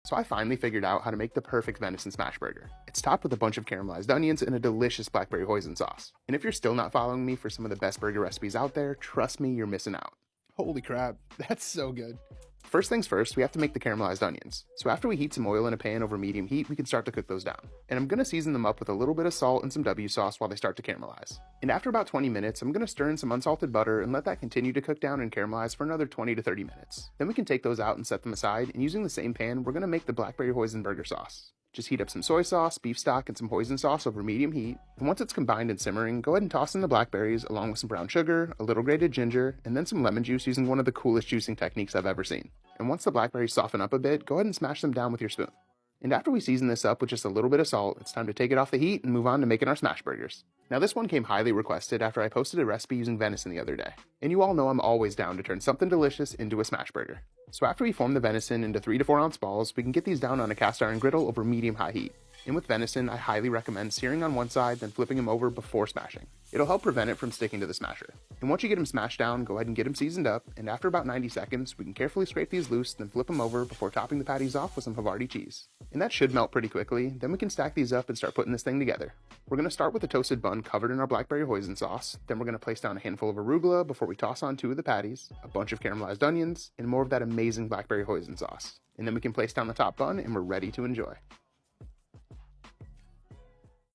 So I finally figured out how to make the perfect venison smash burger. It's topped with a bunch of caramelized onions and a delicious blackberry hoisin sauce. And if you're still not following me for some of the best burger recipes out there, trust me, you're missing out. Holy crap, that's so good. First things first, we have to make the caramelized onions. So after we heat some oil in a pan over medium heat, we can start to cook those down. And I'm going to season them up with a little bit of salt and some W sauce while they start to caramelize. And after about 20 minutes, I'm going to stir in some unsalted butter and let that continue to cook down and caramelize for another 20 to 30 minutes. Then we can take those out and set them aside, and using the same pan, we're going to make the blackberry hoisin burger sauce. Just heat up some soy sauce, beef stock, and some hoisin sauce over medium heat, and once it's combined and simmering, go ahead and toss in the blackberries along with some brown sugar, a little grated ginger, and then some lemon juice using one of the coolest juicing techniques I've ever seen. And once the blackberries soften up a bit, go ahead and smash them down with your spoon. And after we season this up with just a little bit of salt, it's time to take it off the heat and move on to making our smash burgers. Now this one came highly requested after I posted a recipe using venison the other day. And you all know I'm always down to turn something delicious into a smash burger. So after we form the venison into 3 to 4 ounce balls, we can get these down on a cast iron griddle over medium-high heat. And with venison, I highly recommend searing on one side, then flipping them over before smashing. It'll help prevent it from sticking to the smasher. And once you get them smashed down, go ahead and get them seasoned up, and after about 90 seconds, we can carefully scrape these loose, then flip them over before topping the patties off with some Havarti cheese. And that should melt pretty quickly, then we can stack these up and start putting this thing together. We're going to start with a toasted bun covered in our blackberry hoisin sauce, then we're going to place down a handful of arugula before we toss on 2 of the patties, a bunch of caramelized onions, and more of that amazing blackberry hoisin sauce. And then we can place down the top bun, and we're ready to enjoy.